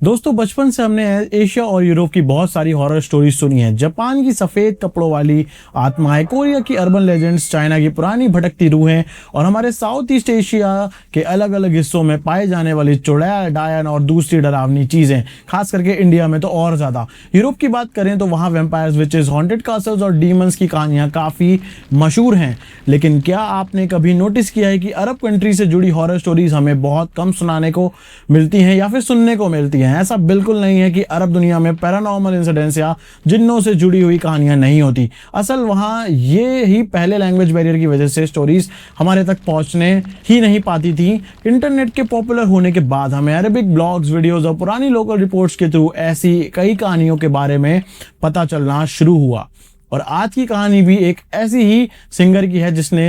दोस्तों बचपन से हमने एशिया और यूरोप की बहुत सारी हॉरर स्टोरीज सुनी है। जापान की सफेद कपड़ों वाली आत्माएं, कोरिया की अर्बन लेजेंड्स, चाइना की पुरानी भटकती रूहें और हमारे साउथ ईस्ट एशिया के अलग अलग हिस्सों में पाए जाने वाली चुड़ैल, डायन और दूसरी डरावनी चीजें। खास करके इंडिया में तो और ज्यादा। यूरोप की बात करें तो वहाँ वेम्पायर्स, विचेस, हॉन्टेड कासल्स और डीमंस की कहानियां काफी मशहूर हैं। लेकिन क्या आपने कभी नोटिस किया है कि अरब कंट्री से जुड़ी हॉरर स्टोरीज हमें बहुत कम सुनाने को मिलती हैं या फिर सुनने को मिलती हैं? ऐसा बिल्कुल नहीं है कि अरब दुनिया में पैरानॉर्मल इंसिडेंट्स या जिन्नों से जुड़ी हुई कहानियां नहीं होती। असल वहां ये ही पहले लैंग्वेज बैरियर की वजह से स्टोरीज हमारे तक पहुंचने ही नहीं पाती थी। इंटरनेट के पॉपुलर होने के बाद हमें अरबिक ब्लॉग्स, वीडियोस और पुरानी लोकल रिपोर्ट्स के थ्रू ऐसी कई कहानियों के बारे में पता चलना शुरू हुआ। और आज की कहानी भी एक ऐसी ही सिंगर की है जिसने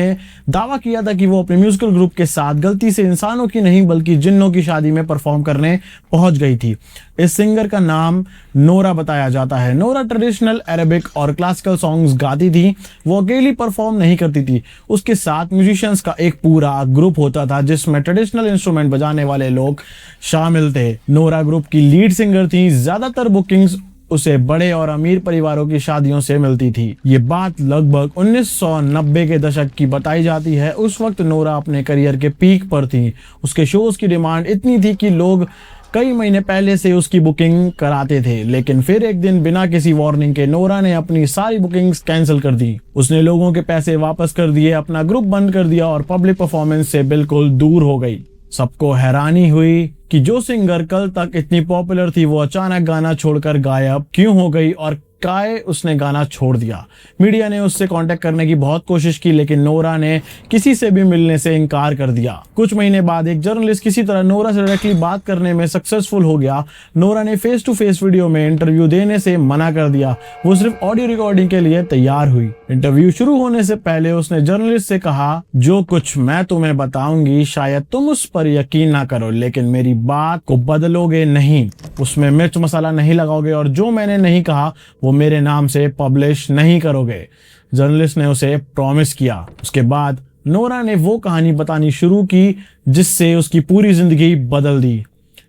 दावा किया था कि वो अपने म्यूजिकल ग्रुप के साथ गलती से इंसानों की नहीं बल्कि जिन्नों की शादी में परफॉर्म करने पहुंच गई थी। इस सिंगर का नाम नोरा बताया जाता है। नोरा ट्रेडिशनल अरबिक और क्लासिकल सॉन्ग्स गाती थी। वो अकेली परफॉर्म नहीं करती थी, उसके साथ म्यूजिशियंस का एक पूरा ग्रुप होता था जिसमें ट्रेडिशनल इंस्ट्रूमेंट बजाने वाले लोग शामिल थे। नोरा ग्रुप की लीड सिंगर थी। ज्यादातर बुकिंग्स उसे बड़े और अमीर परिवारों की शादियों से मिलती थी। ये बात लगभग 1990 के दशक की बताई जाती है। उस वक्त नोरा अपने करियर के पीक पर थी। उसके शोज की डिमांड इतनी थी कि लोग कई महीने पहले से उसकी बुकिंग कराते थे। लेकिन फिर एक दिन बिना किसी वार्निंग के नोरा ने अपनी सारी बुकिंग्स कैंसिल कर दी। उसने लोगों के पैसे वापस कर दिए, अपना ग्रुप बंद कर दिया और पब्लिक परफॉर्मेंस से बिल्कुल दूर हो गई। सबको हैरानी हुई कि जो सिंगर कल तक इतनी पॉपुलर थी वो अचानक गाना छोड़कर गायब क्यों हो गई और काय उसने गाना छोड़ दिया। मीडिया ने उससे कांटेक्ट करने की बहुत कोशिश की लेकिन नोरा ने किसी से भी मिलने से इनकार कर दिया। कुछ महीने बाद एक जर्नलिस्ट किसी तरह नोरा से डायरेक्टली बात करने में सक्सेसफुल हो गया। नोरा ने फेस टू फेस वीडियो में इंटरव्यू देने से मना कर दिया। वो सिर्फ ऑडियो रिकॉर्डिंग के लिए तैयार हुई। इंटरव्यू शुरू होने से पहले उसने जर्नलिस्ट से कहा, जो कुछ मैं तुम्हें बताऊंगी शायद तुम उस पर यकीन ना करो, लेकिन मेरी बात को बदलोगे नहीं, उसमें मिर्च मसाला नहीं लगाओगे और जो मैंने नहीं कहा वो मेरे नाम से पब्लिश नहीं करोगे। जर्नलिस्ट ने उसे प्रॉमिस किया। उसके बाद नोरा ने वो कहानी बतानी शुरू की जिससे उसकी पूरी जिंदगी बदल दी।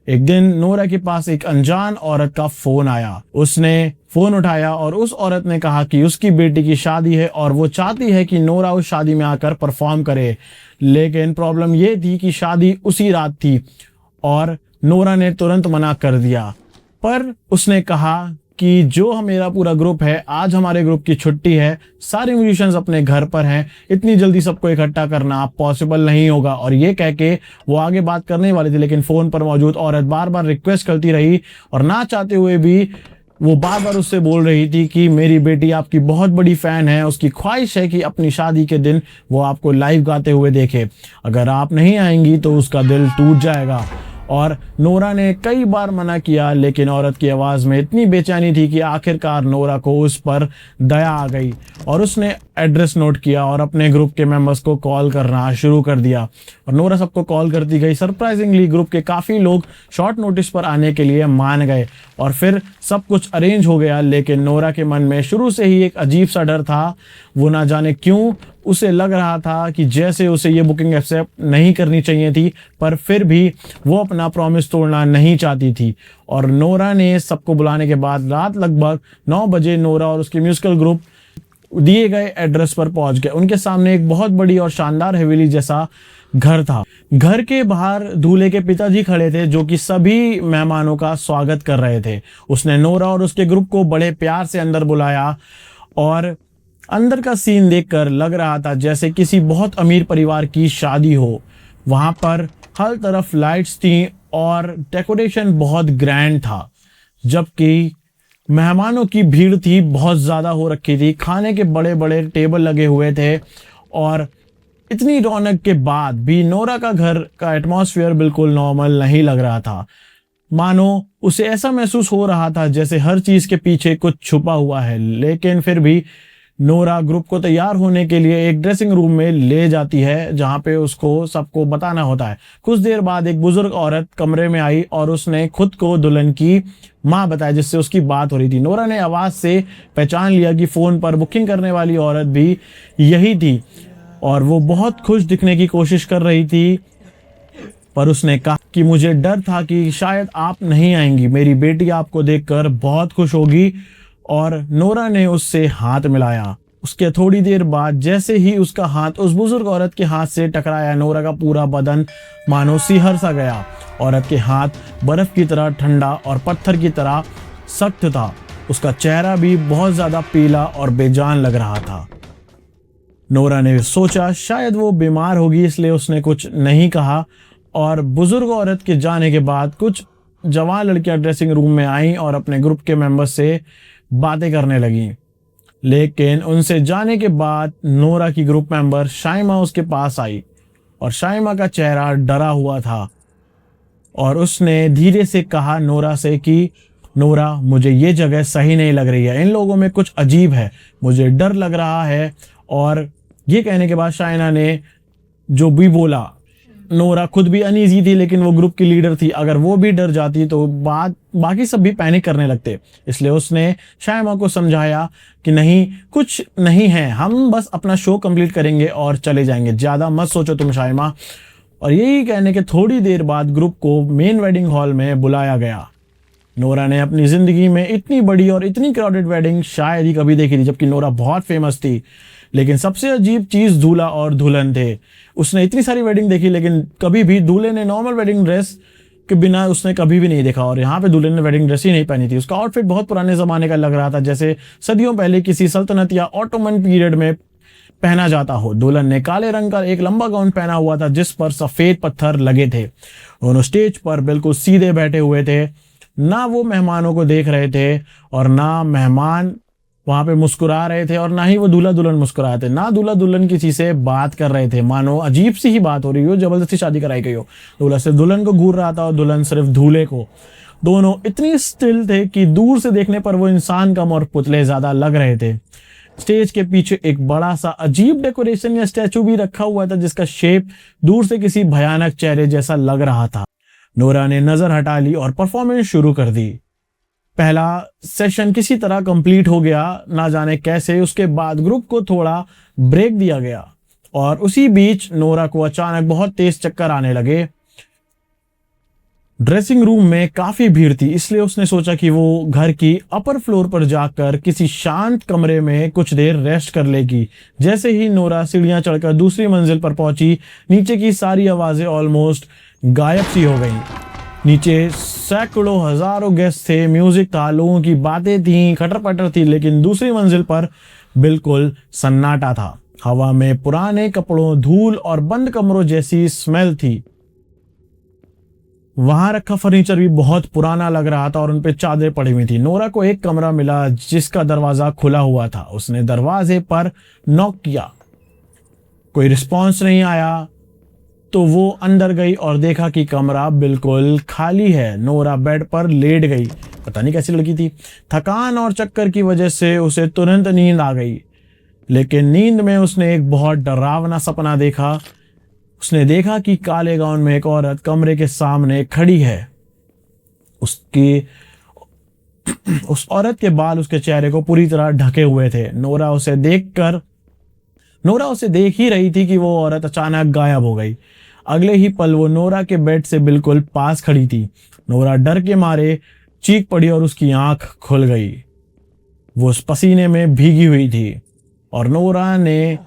एक दिन नोरा के पास एक अनजान औरत का फोन आया। उसने फोन उठाया और उस औरत ने कहा कि उसकी बेटी की शादी है और वो चाहती है कि नोरा उस शादी में आकर परफॉर्म करे। लेकिन प्रॉब्लम ये थी कि शादी उसी रात थी और नोरा ने तुरंत मना कर दिया। पर उसने कहा कि जो मेरा पूरा ग्रुप है, आज हमारे ग्रुप की छुट्टी है, सारे म्यूजिशियंस अपने घर पर हैं, इतनी जल्दी सबको इकट्ठा करना पॉसिबल नहीं होगा। और ये कह के वो आगे बात करने वाली थी लेकिन फोन पर मौजूद औरत बार बार रिक्वेस्ट करती रही और ना चाहते हुए भी वो बार बार उससे बोल रही थी कि मेरी बेटी आपकी बहुत बड़ी फैन है, उसकी ख्वाहिश है कि अपनी शादी के दिन वो आपको लाइव गाते हुए देखे। अगर आप नहीं आएंगी तो उसका दिल टूट जाएगा। और नोरा ने कई बार मना किया लेकिन औरत की आवाज़ में इतनी बेचैनी थी कि आखिरकार नोरा को उस पर दया आ गई और उसने एड्रेस नोट किया और अपने ग्रुप के मेंबर्स को कॉल करना शुरू कर दिया। और नोरा सबको कॉल करती गई। सरप्राइजिंगली ग्रुप के काफ़ी लोग शॉर्ट नोटिस पर आने के लिए मान गए और फिर सब कुछ अरेंज हो गया। लेकिन नोरा के मन में शुरू से ही एक अजीब सा डर था। वो ना जाने क्यों उसे लग रहा था कि जैसे उसे ये बुकिंग एक्सेप्ट नहीं करनी चाहिए थी, पर फिर भी वो अपना प्रॉमिस तोड़ना नहीं चाहती थी। और नोरा ने सबको बुलाने के बाद रात लगभग 9 बजे नोरा और उसके म्यूजिकल ग्रुप दिए गए एड्रेस पर पहुंच गए। उनके सामने एक बहुत बड़ी और शानदार हवेली जैसा घर था। घर के बाहर दूल्हे के पिताजी खड़े थे जो कि सभी मेहमानों का स्वागत कर रहे थे। उसने नोरा और उसके ग्रुप को बड़े प्यार से अंदर बुलाया और अंदर का सीन देखकर लग रहा था जैसे किसी बहुत अमीर परिवार की शादी हो। वहां पर हर तरफ लाइट्स थी और डेकोरेशन बहुत ग्रैंड था, जबकि मेहमानों की भीड़ थी बहुत ज़्यादा हो रखी थी। खाने के बड़े बड़े टेबल लगे हुए थे और इतनी रौनक के बाद भी नोरा का घर का एटमॉस्फेयर बिल्कुल नॉर्मल नहीं लग रहा था। मानो उसे ऐसा महसूस हो रहा था जैसे हर चीज़ के पीछे कुछ छुपा हुआ है। लेकिन फिर भी नोरा ग्रुप को तैयार होने के लिए एक ड्रेसिंग रूम में ले जाती है जहां पे उसको सबको बताना होता है। कुछ देर बाद एक बुजुर्ग औरत कमरे में आई और उसने खुद को दुल्हन की माँ बताया जिससे उसकी बात हो रही थी। नोरा ने आवाज़ से पहचान लिया कि फ़ोन पर बुकिंग करने वाली औरत भी यही थी और वो बहुत खुश दिखने की कोशिश कर रही थी। पर उसने कहा कि मुझे डर था कि शायद आप नहीं आएंगी, मेरी बेटी आपको देखकर बहुत खुश होगी। और नोरा ने उससे हाथ मिलाया। उसके थोड़ी देर बाद जैसे ही उसका हाथ उस बुजुर्ग औरत के हाथ से टकराया, नोरा का पूरा बदन मानो सिहर सा गया। औरत के हाथ बर्फ की तरह ठंडा और पत्थर की तरह सख्त था। उसका चेहरा भी बहुत ज्यादा पीला और बेजान लग रहा था। नोरा ने सोचा शायद वो बीमार होगी, इसलिए उसने कुछ नहीं कहा। और बुजुर्ग औरत के जाने के बाद कुछ जवान लड़कियां ड्रेसिंग रूम में आईं और अपने ग्रुप के मेंबर्स से बातें करने लगीं। लेकिन उनसे जाने के बाद नोरा की ग्रुप मेंबर शाइमा उसके पास आई और शाइमा का चेहरा डरा हुआ था। और उसने धीरे से कहा नोरा से कि नोरा, मुझे ये जगह सही नहीं लग रही है, इन लोगों में कुछ अजीब है, मुझे डर लग रहा है। और ये कहने के बाद शाइना ने जो भी बोला, नोरा खुद भी अनईजी थी, लेकिन वो ग्रुप की लीडर थी, अगर वो भी डर जाती तो बाकी सब भी पैनिक करने लगते। इसलिए उसने शाइमा को समझाया कि नहीं, कुछ नहीं है, हम बस अपना शो कंप्लीट करेंगे और चले जाएंगे, ज्यादा मत सोचो तुम शाइमा। और यही कहने के थोड़ी देर बाद ग्रुप को मेन वेडिंग हॉल में बुलाया गया। नोरा ने अपनी जिंदगी में इतनी बड़ी और इतनी क्राउडेड वेडिंग शायद ही कभी देखी थी, जबकि नोरा बहुत फेमस थी। लेकिन सबसे अजीब चीज दूल्हा और दुल्हन थे। उसने इतनी सारी वेडिंग देखी, लेकिन कभी भी दूल्हे ने नॉर्मल वेडिंग ड्रेस के बिना उसने कभी भी नहीं देखा। और यहाँ पे दूल्हे ने वेडिंग ड्रेस ही नहीं पहनी थी। उसका आउटफिट बहुत पुराने जमाने का लग रहा था, जैसे सदियों पहले किसी सल्तनत या ऑटोमन पीरियड में पहना जाता हो। दुल्हन ने काले रंग का एक लंबा गाउन पहना हुआ था, जिस पर सफेद पत्थर लगे थे। दोनों स्टेज पर बिल्कुल सीधे बैठे हुए थे, ना वो मेहमानों को देख रहे थे और ना मेहमान वहां पे मुस्कुरा रहे थे, और ना ही वो दूल्हा दुल्हन मुस्कुरा रहे थे, ना दूल्हा दुल्हन किसी से बात कर रहे थे, मानो अजीब सी ही बात हो रही हो, जबरदस्ती शादी कराई गई हो। दूल्हा सिर्फ दुल्हन को घूर रहा था और दुल्हन सिर्फ दूल्हे को। दोनों इतनी स्टिल थे कि दूर से देखने पर वो इंसान कम और पुतले ज्यादा लग रहे थे। स्टेज के पीछे एक बड़ा सा अजीब डेकोरेशन या स्टैचू भी रखा हुआ था, जिसका शेप दूर से किसी भयानक चेहरे जैसा लग रहा था। नोरा ने नजर हटा ली और परफॉर्मेंस शुरू कर दी। पहला सेशन किसी तरह कंप्लीट हो गया, ना जाने कैसे। उसके बाद ग्रुप को थोड़ा ब्रेक दिया गया और उसी बीच नोरा को अचानक बहुत तेज चक्कर आने लगे। ड्रेसिंग रूम में काफी भीड़ थी, इसलिए उसने सोचा कि वो घर की अपर फ्लोर पर जाकर किसी शांत कमरे में कुछ देर रेस्ट कर लेगी। जैसे ही नोरा सीढ़ियां चढ़कर दूसरी मंजिल पर पहुंची, नीचे की सारी आवाजें ऑलमोस्ट गायब सी हो गईं। नीचे सैकड़ों हजारों गेस्ट थे, म्यूजिक था, लोगों की बातें थी, खटर पटर थी, लेकिन दूसरी मंजिल पर बिल्कुल सन्नाटा था। हवा में पुराने कपड़ों, धूल और बंद कमरों जैसी स्मेल थी। वहां रखा फर्नीचर भी बहुत पुराना लग रहा था और उनपे चादरें पड़ी हुई थी। नोरा को एक कमरा मिला जिसका दरवाजा खुला हुआ था। उसने दरवाजे पर नॉक किया, कोई रिस्पॉन्स नहीं आया, तो वो अंदर गई और देखा कि कमरा बिल्कुल खाली है। नोरा बेड पर लेट गई। पता नहीं कैसी लड़की थी। थकान और चक्कर की वजह से उसे तुरंत नींद आ गई, लेकिन नींद में उसने एक बहुत डरावना सपना देखा। उसने देखा कि काले गाउन में एक औरत कमरे के सामने खड़ी है। उस औरत के बाल उसके चेहरे को पूरी तरह ढके हुए थे। नोरा उसे देख ही रही थी कि वो औरत अचानक गायब हो गई। अगले ही पल वो नोरा के बेड से बिल्कुल पास खड़ी थी। नोरा डर के मारे चीख पड़ी और उसकी आंख खुल गई। वो पसीने में भीगी हुई थी और नोरा ने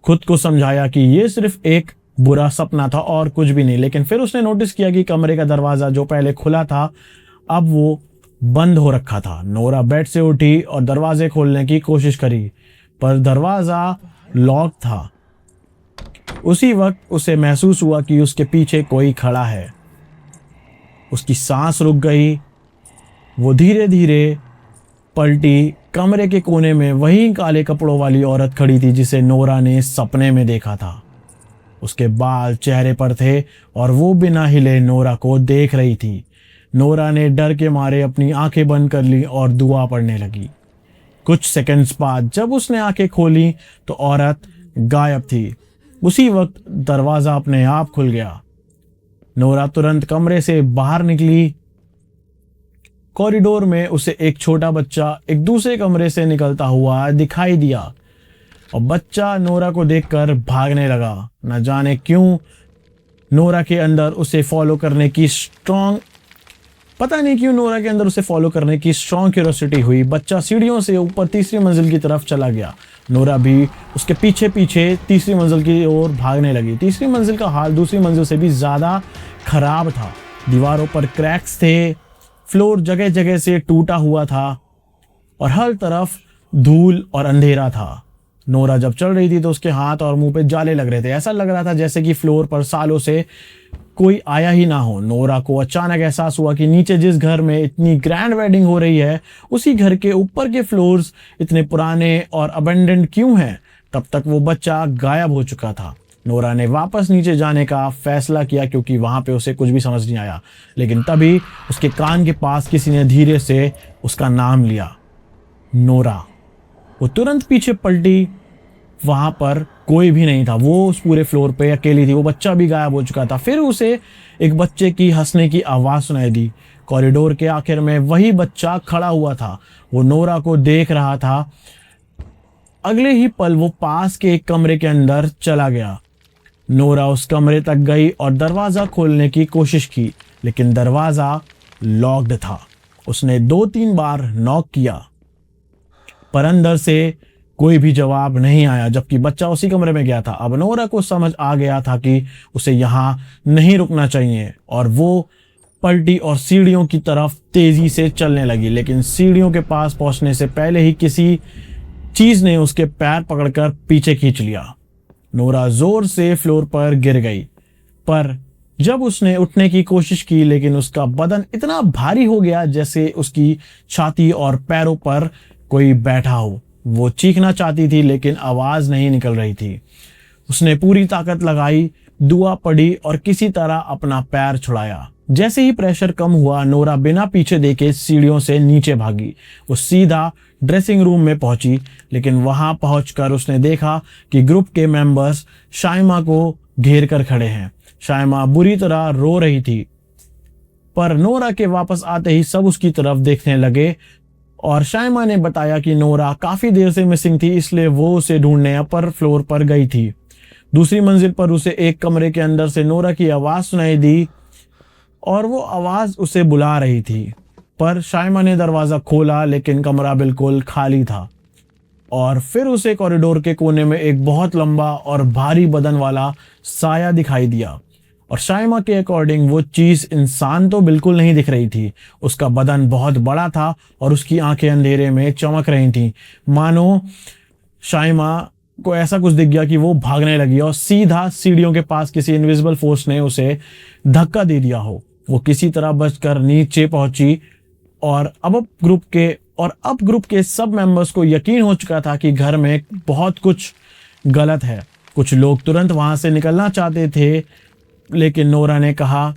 खुद को समझाया कि ये सिर्फ एक बुरा सपना था और कुछ भी नहीं। लेकिन फिर उसने नोटिस किया कि कमरे का दरवाजा जो पहले खुला था, अब वो बंद हो रखा था। नोरा बेड से उठी और दरवाजे खोलने की कोशिश करी, पर दरवाजा लॉक था। उसी वक्त उसे महसूस हुआ कि उसके पीछे कोई खड़ा है। उसकी सांस रुक गई। वो धीरे धीरे पलटी। कमरे के कोने में वही काले कपड़ों वाली औरत खड़ी थी जिसे नोरा ने सपने में देखा था। उसके बाल चेहरे पर थे और वो बिना हिले नोरा को देख रही थी। नोरा ने डर के मारे अपनी आंखें बंद कर ली और दुआ पढ़ने लगी। कुछ सेकंड्स बाद जब उसने आंखें खोली तो औरत गायब थी। उसी वक्त दरवाजा अपने आप खुल गया। नोरा तुरंत कमरे से बाहर निकली। कॉरिडोर में उसे एक छोटा बच्चा एक दूसरे कमरे से निकलता हुआ दिखाई दिया और बच्चा नोरा को देखकर भागने लगा। न जाने क्यों नोरा के अंदर उसे फॉलो करने की स्ट्रॉन्ग पता नहीं क्यों नोरा के अंदर उसे फॉलो करने की स्ट्रॉन्ग क्यूरियोसिटी हुई। बच्चा सीढ़ियों से ऊपर तीसरी मंजिल की तरफ चला गया। नोरा भी उसके पीछे पीछे तीसरी मंजिल की ओर भागने लगी। तीसरी मंजिल का हाल दूसरी मंजिल से भी ज़्यादा खराब था। दीवारों पर क्रैक्स थे, फ्लोर जगह जगह से टूटा हुआ था और हर तरफ धूल और अंधेरा था। नोरा जब चल रही थी तो उसके हाथ और मुंह पे जाले लग रहे थे। ऐसा लग रहा था जैसे कि फ्लोर पर सालों से कोई आया ही ना हो। नोरा को अचानक एहसास हुआ कि नीचे जिस घर में इतनी ग्रैंड वेडिंग हो रही है, उसी घर के ऊपर के फ्लोर्स इतने पुराने और अबेंडेंड क्यों हैं। तब तक वो बच्चा गायब हो चुका था। नोरा ने वापस नीचे जाने का फैसला किया क्योंकि वहां पे उसे कुछ भी समझ नहीं आया। लेकिन तभी उसके कान के पास किसी ने धीरे से उसका नाम लिया, नोरा। वो तुरंत पीछे पलटी। वहां पर कोई भी नहीं था। वो उस पूरे फ्लोर पे अकेली थी। वो बच्चा भी गायब हो चुका था। फिर उसे एक बच्चे की हंसने की आवाज सुनाई दी। कॉरिडोर के आखिर में वही बच्चा खड़ा हुआ था। वो नोरा को देख रहा था। अगले ही पल वो पास के एक कमरे के अंदर चला गया। नोरा उस कमरे तक गई और दरवाजा खोलने की कोशिश की, लेकिन दरवाजा लॉक्ड था। उसने 2-3 बार नॉक किया, पर अंदर से कोई भी जवाब नहीं आया, जबकि बच्चा उसी कमरे में गया था। अब नोरा को समझ आ गया था कि उसे यहाँ नहीं रुकना चाहिए और वो पलटी और सीढ़ियों की तरफ तेजी से चलने लगी। लेकिन सीढ़ियों के पास पहुंचने से पहले ही किसी चीज ने उसके पैर पकड़कर पीछे खींच लिया। नोरा जोर से फ्लोर पर गिर गई, पर जब उसने उठने की कोशिश की, लेकिन उसका बदन इतना भारी हो गया जैसे उसकी छाती और पैरों पर कोई बैठा हो। वो चीखना चाहती थी लेकिन आवाज नहीं निकल रही थी। उसने पूरी ताकत लगाई, दुआ पड़ी और किसी तरह अपना पैर छुड़ाया। जैसे ही प्रेशर कम हुआ, नोरा बिना पीछे देखे सीढ़ियों से नीचे भागी। वो सीधा ड्रेसिंग रूम में पहुंची, लेकिन वहां पहुंचकर उसने देखा कि ग्रुप के मेंबर्स शाइमा को घेर कर खड़े हैं। शाइमा बुरी तरह रो रही थी, पर नोरा के वापस आते ही सब उसकी तरफ देखने लगे और शाइमा ने बताया कि नोरा काफी देर से मिसिंग थी, इसलिए वो उसे ढूंढने अपर फ्लोर पर गई थी। दूसरी मंजिल पर उसे एक कमरे के अंदर से नोरा की आवाज सुनाई दी और वो आवाज उसे बुला रही थी। पर शाइमा ने दरवाजा खोला, लेकिन कमरा बिल्कुल खाली था और फिर उसे कॉरिडोर के कोने में एक बहुत लंबा और भारी बदन वाला साया दिखाई दिया। और शाइमा के अकॉर्डिंग वो चीज इंसान तो बिल्कुल नहीं दिख रही थी। उसका बदन बहुत बड़ा था और उसकी आंखें अंधेरे में चमक रही थीं। मानो शाइमा को ऐसा कुछ दिख गया कि वो भागने लगी और सीधा सीढ़ियों के पास किसी इनविजिबल फोर्स ने उसे धक्का दे दिया हो। वो किसी तरह बचकर नीचे पहुंची और अब ग्रुप के सब मेंबर्स को यकीन हो चुका था कि घर में बहुत कुछ गलत है। कुछ लोग तुरंत वहां से निकलना चाहते थे, लेकिन नोरा ने कहा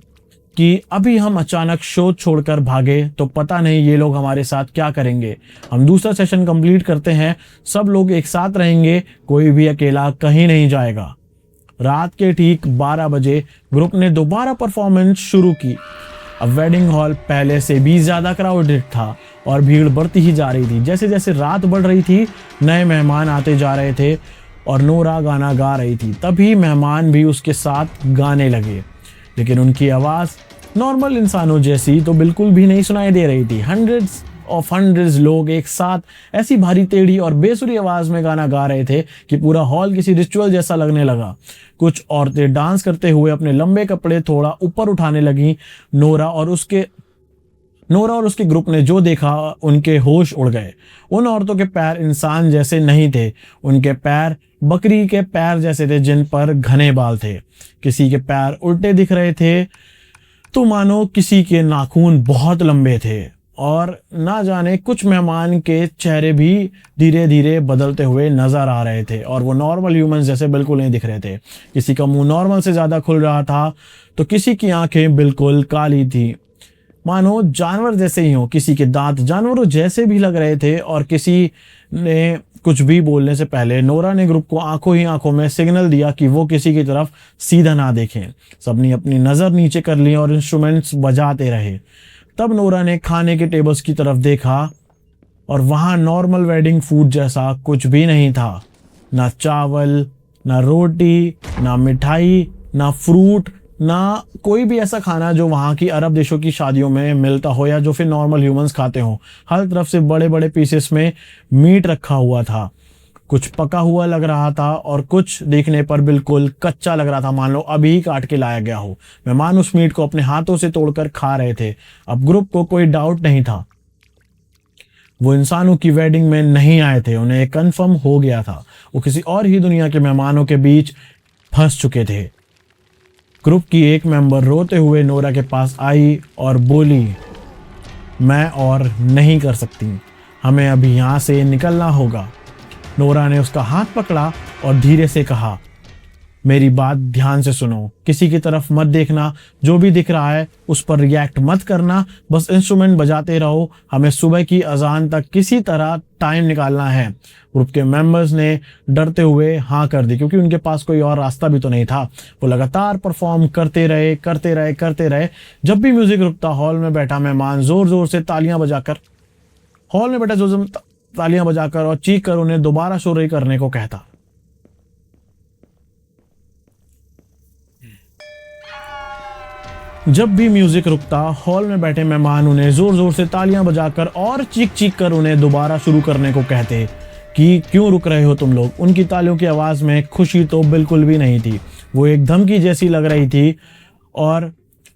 कि अभी हम अचानक शो छोड़कर भागे तो पता नहीं ये लोग हमारे साथ क्या करेंगे। हम दूसरा सेशन कंप्लीट करते हैं, सब लोग एक साथ रहेंगे, कोई भी अकेला कहीं नहीं जाएगा। रात के ठीक 12 बजे ग्रुप ने दोबारा परफॉर्मेंस शुरू की। अब वेडिंग हॉल पहले से भी ज्यादा क्राउडेड था और भीड़ बढ़ती ही जा रही थी। जैसे जैसे रात बढ़ रही थी, नए मेहमान आते जा रहे थे और नोरा गाना गा रही थी। तभी मेहमान भी उसके साथ गाने लगे, लेकिन उनकी आवाज नॉर्मल इंसानों जैसी तो बिल्कुल भी नहीं सुनाई दे रही थी। हंड्रेड्स लोग एक साथ ऐसी भारी टेढ़ी और बेसुरी आवाज में गाना गा रहे थे कि पूरा हॉल किसी रिचुअल जैसा लगने लगा। कुछ औरतें डांस करते हुए अपने लंबे कपड़े थोड़ा ऊपर उठाने लगी। नोरा और उसके ग्रुप ने जो देखा, उनके होश उड़ गए। उन औरतों के पैर इंसान जैसे नहीं थे, उनके पैर बकरी के पैर जैसे थे जिन पर घने बाल थे। किसी के पैर उल्टे दिख रहे थे तो मानो किसी के नाखून बहुत लंबे थे। और ना जाने कुछ मेहमान के चेहरे भी धीरे धीरे बदलते हुए नजर आ रहे थे और वो नॉर्मल ह्यूमंस जैसे बिल्कुल नहीं दिख रहे थे। किसी का मुंह नॉर्मल से ज्यादा खुल रहा था तो किसी की आंखें बिल्कुल काली थी, मानो जानवर जैसे ही हो। किसी के दांत जानवरों जैसे भी लग रहे थे और किसी ने कुछ भी बोलने से पहले नोरा ने ग्रुप को आंखों ही आंखों में सिग्नल दिया कि वो किसी की तरफ सीधा ना देखें। सबने अपनी नजर नीचे कर ली और इंस्ट्रूमेंट्स बजाते रहे। तब नोरा ने खाने के टेबल्स की तरफ देखा और वहां नॉर्मल वेडिंग फूड जैसा कुछ भी नहीं था। ना चावल, ना रोटी, ना मिठाई, ना फ्रूट, ना कोई भी ऐसा खाना जो वहाँ की अरब देशों की शादियों में मिलता हो या जो फिर नॉर्मल ह्यूमंस खाते हो। हर तरफ से बड़े बड़े पीसेस में मीट रखा हुआ था। कुछ पका हुआ लग रहा था और कुछ देखने पर बिल्कुल कच्चा लग रहा था, मान लो अभी ही काट के लाया गया हो। मेहमान उस मीट को अपने हाथों से तोड़कर खा रहे थे। अब ग्रुप को कोई डाउट नहीं था, वो इंसानों की वेडिंग में नहीं आए थे। उन्हें कंफर्म हो गया था, वो किसी और ही दुनिया के मेहमानों के बीच फंस चुके थे। ग्रुप की एक मेंबर रोते हुए नोरा के पास आई और बोली, मैं और नहीं कर सकती, हमें अभी यहाँ से निकलना होगा। नोरा ने उसका हाथ पकड़ा और धीरे से कहा, मेरी बात ध्यान से सुनो, किसी की तरफ मत देखना, जो भी दिख रहा है उस पर रिएक्ट मत करना, बस इंस्ट्रूमेंट बजाते रहो। हमें सुबह की अजान तक किसी तरह टाइम निकालना है। ग्रुप के मेंबर्स ने डरते हुए हाँ कर दी, क्योंकि उनके पास कोई और रास्ता भी तो नहीं था। वो लगातार परफॉर्म करते रहे। जब भी म्यूजिक रुकता, हॉल में बैठा मेहमान जोर जोर से तालियां बजाकर और चीख कर उन्हें दोबारा शुरू करने को कहता। जब भी म्यूजिक रुकता, हॉल में बैठे मेहमान उन्हें जोर जोर से तालियां बजाकर और चीख कर उन्हें दोबारा शुरू करने को कहते कि क्यों रुक रहे हो तुम लोग। उनकी तालियों की आवाज में खुशी तो बिल्कुल भी नहीं थी, वो एक धमकी जैसी लग रही थी। और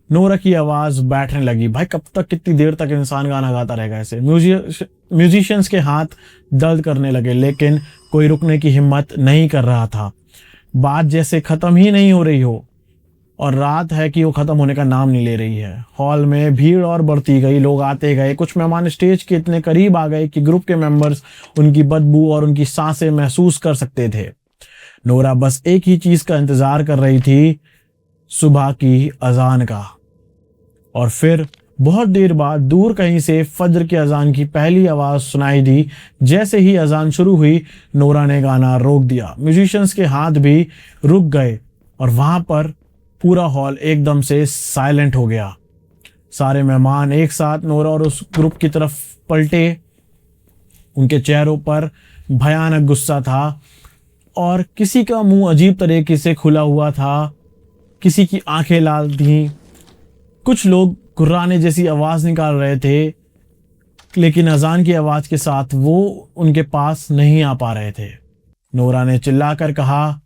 नोरा की आवाज बैठने लगी। भाई कब तक, कितनी देर तक इंसान गाना गाता रहेगा ऐसे। म्यूजिशियंस के हाथ दर्द करने लगे, लेकिन कोई रुकने की हिम्मत नहीं कर रहा था। बात जैसे खत्म ही नहीं हो रही हो, और रात है कि वो खत्म होने का नाम नहीं ले रही है। हॉल में भीड़ और बढ़ती गई, लोग आते गए। कुछ मेहमान स्टेज के इतने करीब आ गए कि ग्रुप के मेंबर्स उनकी बदबू और उनकी सांसें महसूस कर सकते थे। नोरा बस एक ही चीज का इंतजार कर रही थी, सुबह की अजान का। और फिर बहुत देर बाद दूर कहीं से फज्र की अजान की पहली आवाज सुनाई दी। जैसे ही अजान शुरू हुई, नोरा ने गाना रोक दिया। म्यूजिशियंस के हाथ भी रुक गए और वहां पर पूरा हॉल एकदम से साइलेंट हो गया। सारे मेहमान एक साथ नोरा और उस ग्रुप की तरफ पलटे। उनके चेहरों पर भयानक गुस्सा था और किसी का मुंह अजीब तरीके से खुला हुआ था, किसी की आंखें लाल थीं। कुछ लोग गुर्राने जैसी आवाज निकाल रहे थे, लेकिन अजान की आवाज के साथ वो उनके पास नहीं आ पा रहे थे। नोरा ने चिल्लाकर कहा,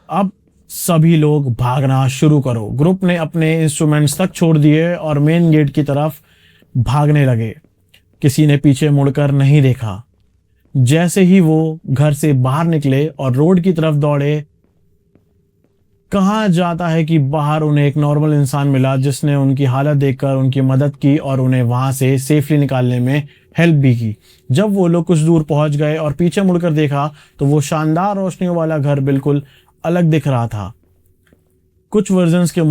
अब सभी लोग भागना शुरू करो। ग्रुप ने अपने इंस्ट्रूमेंट्स तक छोड़ दिए और मेन गेट की तरफ भागने लगे। किसी ने पीछे मुड़कर नहीं देखा। जैसे ही वो घर से बाहर निकले और रोड की तरफ दौड़े, कहा जाता है कि बाहर उन्हें एक नॉर्मल इंसान मिला जिसने उनकी हालत देखकर उनकी मदद की और उन्हें वहां से सेफली निकालने में हेल्प भी की। जब वो लोग कुछ दूर पहुंच गए और पीछे मुड़कर देखा तो वो शानदार रोशनियों वाला घर बिल्कुल अलग दिख रहा था। कुछ वर्जन्स के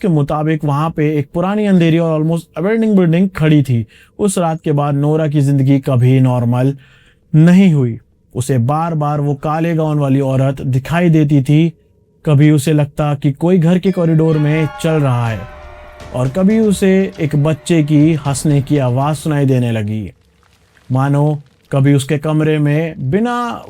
मुताबिक वहां पे एक पुरानी अंधेरी और ऑलमोस्ट अबैंडन्ड बिल्डिंग खड़ी थी। उस रात के बाद नोरा की जिंदगी कभी नॉर्मल नहीं हुई। उसे बार बार वो काले गाउन वाली औरत दिखाई देती थी। कभी उसे लगता कि कोई घर के कॉरिडोर में चल रहा है और कभी उसे एक बच्चे की हंसने की आवाज सुनाई देने लगी, मानो कभी उसके कमरे में बिना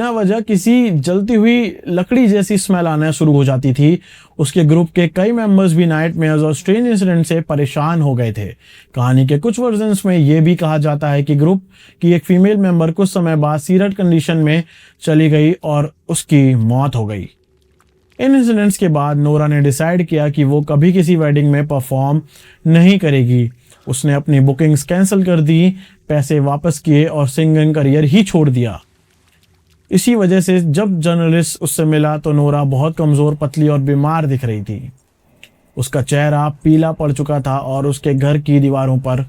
वजह किसी जलती हुई लकड़ी जैसी स्मेल आना शुरू हो जाती थी। उसके ग्रुप के कई मेंबर्स भी नाइटमेयर्स और स्ट्रेंज इंसिडेंट से परेशान हो गए थे। कहानी के कुछ वर्जन्स में यह भी कहा जाता है कि ग्रुप की एक फीमेल मेंबर कुछ समय बाद सीरियस कंडीशन में चली गई और उसकी मौत हो गई। इन इंसिडेंट्स के बाद नोरा ने डिसाइड किया कि वो कभी किसी वेडिंग में परफॉर्म नहीं करेगी। उसने अपनी बुकिंग्स कैंसिल कर दी, पैसे वापस किए और सिंगिंग करियर ही छोड़ दिया। इसी वजह से जब जर्नलिस्ट उससे मिला तो नोरा बहुत कमजोर, पतली और बीमार दिख रही थी। उसका चेहरा पीला पड़ चुका था और उसके घर की दीवारों पर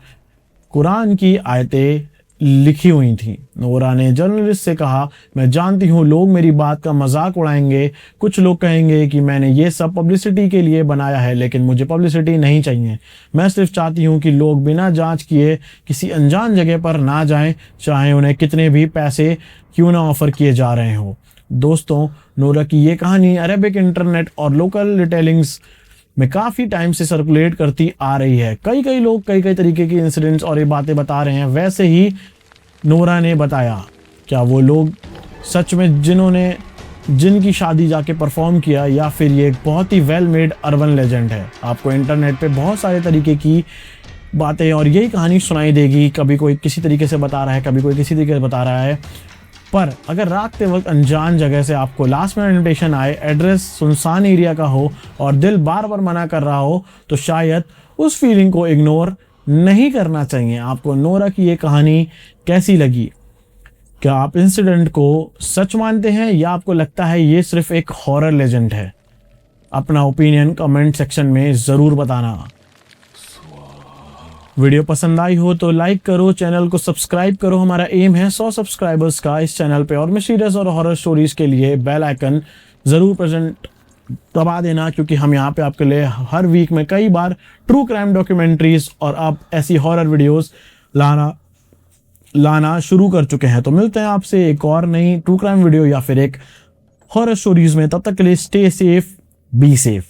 कुरान की आयतें लिखी हुई थी। नोरा ने जर्नलिस्ट से कहा, मैं जानती हूँ लोग मेरी बात का मजाक उड़ाएंगे, कुछ लोग कहेंगे कि मैंने ये सब पब्लिसिटी के लिए बनाया है, लेकिन मुझे पब्लिसिटी नहीं चाहिए। मैं सिर्फ चाहती हूँ कि लोग बिना जांच किए किसी अनजान जगह पर ना जाएं, चाहे उन्हें कितने भी पैसे क्यों ना ऑफर किए जा रहे हों। दोस्तों, नोरा की ये कहानी अरेबिक इंटरनेट और लोकल रिटेलिंग्स में काफ़ी टाइम से सर्कुलेट करती आ रही है। कई कई लोग कई कई तरीके के इंसिडेंट्स और ये बातें बता रहे हैं। वैसे ही नोरा ने बताया, क्या वो लोग सच में जिनकी शादी जाके परफॉर्म किया, या फिर ये एक बहुत ही वेल मेड अर्बन लेजेंड है। आपको इंटरनेट पे बहुत सारे तरीके की बातें और यही कहानी सुनाई देगी। कभी कोई किसी तरीके से बता रहा है, कभी कोई किसी तरीके से बता रहा है। पर अगर रात के वक्त अनजान जगह से आपको लास्ट मिनट इन्विटेशन आए, एड्रेस सुनसान एरिया का हो और दिल बार बार मना कर रहा हो, तो शायद उस फीलिंग को इग्नोर नहीं करना चाहिए। आपको नोरा की ये कहानी कैसी लगी? क्या आप इंसिडेंट को सच मानते हैं या आपको लगता है ये सिर्फ एक हॉरर लेजेंड है? अपना ओपिनियन कमेंट सेक्शन में ज़रूर बताना। वीडियो पसंद आई हो तो लाइक करो, चैनल को सब्सक्राइब करो। हमारा एम है 100 सब्सक्राइबर्स का इस चैनल पे, और मिस्टीरियस और हॉरर स्टोरीज के लिए बेल आइकन ज़रूर प्रेजेंट दबा देना, क्योंकि हम यहाँ पे आपके लिए हर वीक में कई बार ट्रू क्राइम डॉक्यूमेंट्रीज और अब ऐसी हॉरर वीडियोस लाना शुरू कर चुके हैं। तो मिलते हैं आपसे एक और नई ट्रू क्राइम वीडियो या फिर एक हॉरर स्टोरीज में। तब तक के लिए स्टे सेफ, बी सेफ।